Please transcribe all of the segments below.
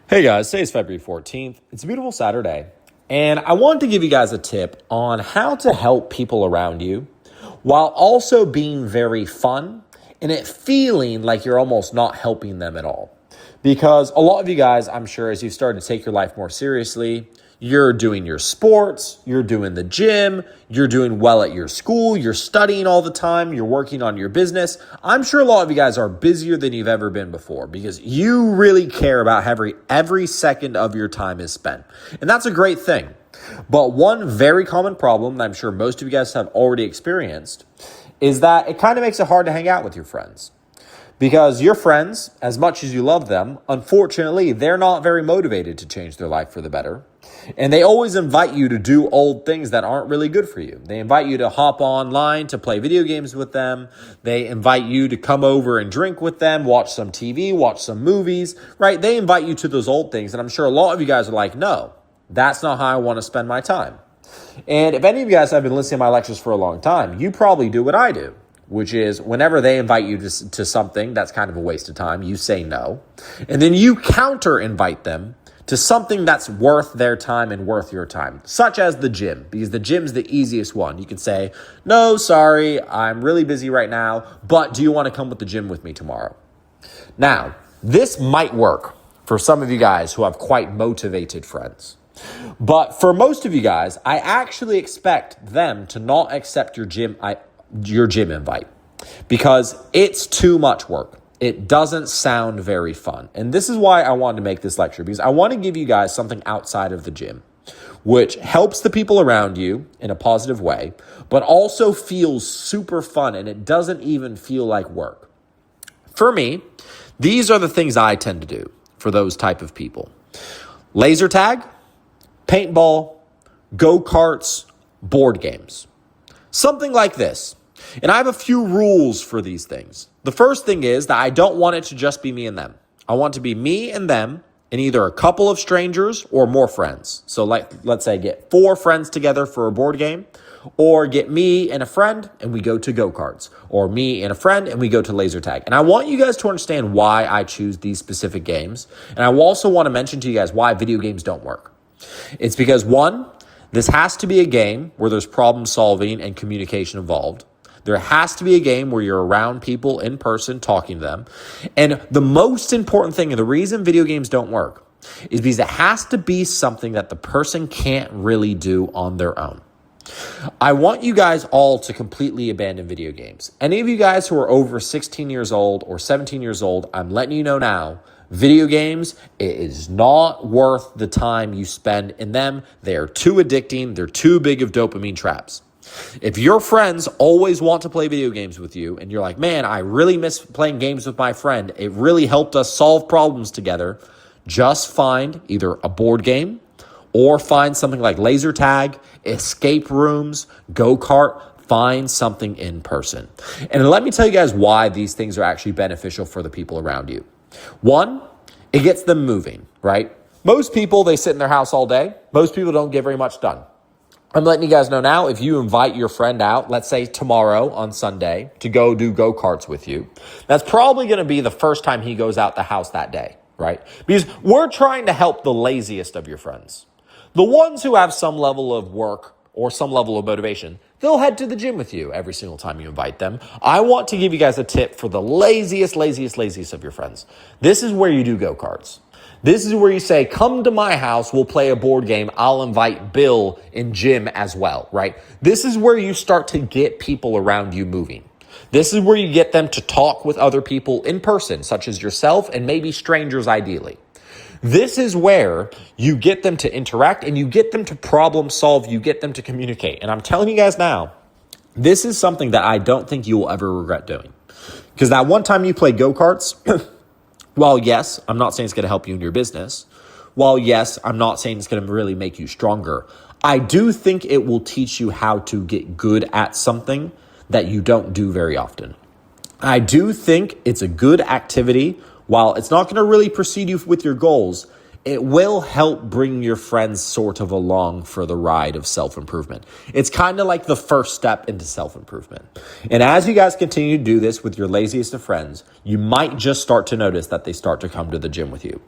Hey guys, today's February 14th. It's a beautiful Saturday. And I wanted to give you guys a tip on how to help people around you while also being very fun and it feeling like you're almost not helping them at all. Because a lot of you guys, I'm sure, as you've started to take your life more seriously, you're doing your sports, you're doing the gym, you're doing well at your school, you're studying all the time, you're working on your business. I'm sure a lot of you guys are busier than you've ever been before because you really care about how every second of your time is spent. And that's a great thing. But one very common problem that I'm sure most of you guys have already experienced is that it kind of makes it hard to hang out with your friends. Because your friends, as much as you love them, unfortunately, they're not very motivated to change their life for the better. And they always invite you to do old things that aren't really good for you. They invite you to hop online to play video games with them. They invite you to come over and drink with them, watch some TV, watch some movies, right? They invite you to those old things. And I'm sure a lot of you guys are like, no, that's not how I want to spend my time. And if any of you guys have been listening to my lectures for a long time, you probably do what I do, which is whenever they invite you to something that's kind of a waste of time, you say no. And then you counter invite them to something that's worth their time and worth your time, such as the gym, because the gym's the easiest one. You can say, no, sorry, I'm really busy right now, but do you want to come with the gym with me tomorrow? Now, this might work for some of you guys who have quite motivated friends. But for most of you guys, I actually expect them to not accept your gym invite because it's too much work. It doesn't sound very fun. And this is why I wanted to make this lecture, because I want to give you guys something outside of the gym, which helps the people around you in a positive way, but also feels super fun and it doesn't even feel like work. For me, these are the things I tend to do for those type of people. Laser tag, paintball, go-karts, board games. Something like this. And I have a few rules for these things. The first thing is that I don't want it to just be me and them. I want it to be me and them and either a couple of strangers or more friends. So let's say get 4 friends together for a board game, or get me and a friend and we go to go-karts, or me and a friend and we go to laser tag. And I want you guys to understand why I choose these specific games. And I also want to mention to you guys why video games don't work. It's because, one, this has to be a game where there's problem solving and communication involved. There has to be a game where you're around people in person talking to them. And the most important thing, and the reason video games don't work, is because it has to be something that the person can't really do on their own. I want you guys all to completely abandon video games. Any of you guys who are over 16 years old or 17 years old, I'm letting you know now, video games, it is not worth the time you spend in them. They are too addicting. They're too big of dopamine traps. If your friends always want to play video games with you and you're like, man, I really miss playing games with my friend. It really helped us solve problems together. Just find either a board game or find something like laser tag, escape rooms, go-kart. Find something in person. And let me tell you guys why these things are actually beneficial for the people around you. One, it gets them moving, right? Most people, they sit in their house all day. Most people don't get very much done. I'm letting you guys know now, if you invite your friend out, let's say tomorrow on Sunday, to go do go-karts with you, that's probably going to be the first time he goes out the house that day, right? Because we're trying to help the laziest of your friends. The ones who have some level of work or some level of motivation, they'll head to the gym with you every single time you invite them. I want to give you guys a tip for the laziest of your friends. This is where you do go-karts. This is where you say, come to my house, we'll play a board game. I'll invite Bill and Jim as well, right? This is where you start to get people around you moving. This is where you get them to talk with other people in person, such as yourself and maybe strangers ideally. This is where you get them to interact and you get them to problem solve, you get them to communicate. And I'm telling you guys now, this is something that I don't think you will ever regret doing. Because that one time you played go-karts, while yes, I'm not saying it's going to help you in your business, while yes, I'm not saying it's going to really make you stronger, I do think it will teach you how to get good at something that you don't do very often. I do think it's a good activity. While it's not going to really proceed you with your goals, it will help bring your friends sort of along for the ride of self-improvement. It's kind of like the first step into self-improvement. And as you guys continue to do this with your laziest of friends, you might just start to notice that they start to come to the gym with you.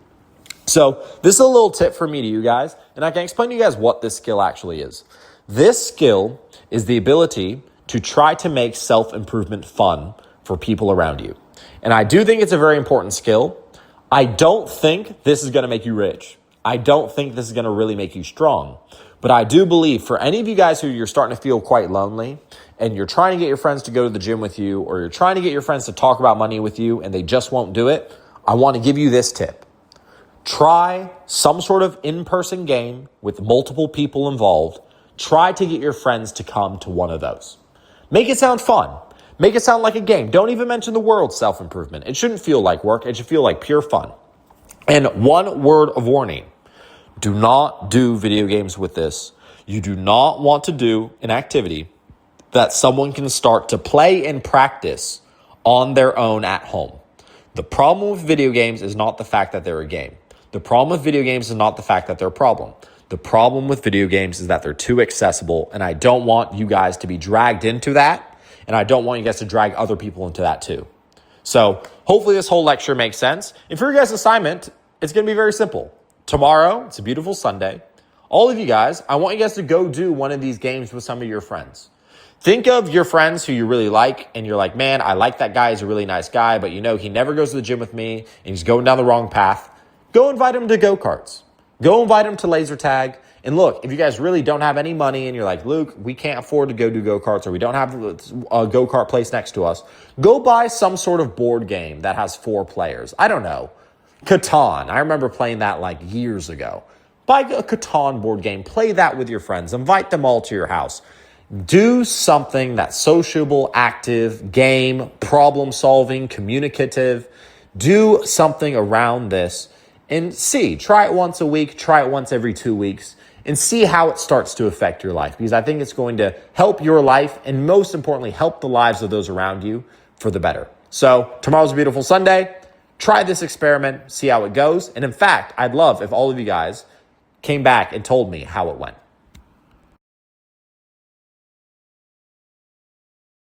So this is a little tip for me to you guys, and I can explain to you guys what this skill actually is. This skill is the ability to try to make self-improvement fun for people around you. And I do think it's a very important skill. I don't think this is going to make you rich. I don't think this is going to really make you strong. But I do believe for any of you guys who you're starting to feel quite lonely and you're trying to get your friends to go to the gym with you, or you're trying to get your friends to talk about money with you and they just won't do it, I want to give you this tip. Try some sort of in-person game with multiple people involved. Try to get your friends to come to one of those. Make it sound fun. Make it sound like a game. Don't even mention the word self-improvement. It shouldn't feel like work. It should feel like pure fun. And one word of warning: do not do video games with this. You do not want to do an activity that someone can start to play and practice on their own at home. The problem with video games is not the fact that they're a game. The problem with video games is not the fact that they're a problem. The problem with video games is that they're too accessible, and I don't want you guys to be dragged into that, and I don't want you guys to drag other people into that too. So hopefully this whole lecture makes sense. And for your guys' assignment, it's going to be very simple. Tomorrow, it's a beautiful Sunday. All of you guys, I want you guys to go do one of these games with some of your friends. Think of your friends who you really like, and you're like, man, I like that guy. He's a really nice guy, but you know, he never goes to the gym with me, and he's going down the wrong path. Go invite him to go-karts. Go invite him to laser tag. And look, if you guys really don't have any money and you're like, Luke, we can't afford to go do go-karts, or we don't have a go-kart place next to us, go buy some sort of board game that has 4 players. I don't know. Catan. I remember playing that like years ago. Buy a Catan board game. Play that with your friends. Invite them all to your house. Do something that's sociable, active, game, problem-solving, communicative. Do something around this and see. Try it once a week. Try it once every 2 weeks and see how it starts to affect your life, because I think it's going to help your life and most importantly, help the lives of those around you for the better. So tomorrow's a beautiful Sunday. Try this experiment, see how it goes. And in fact, I'd love if all of you guys came back and told me how it went.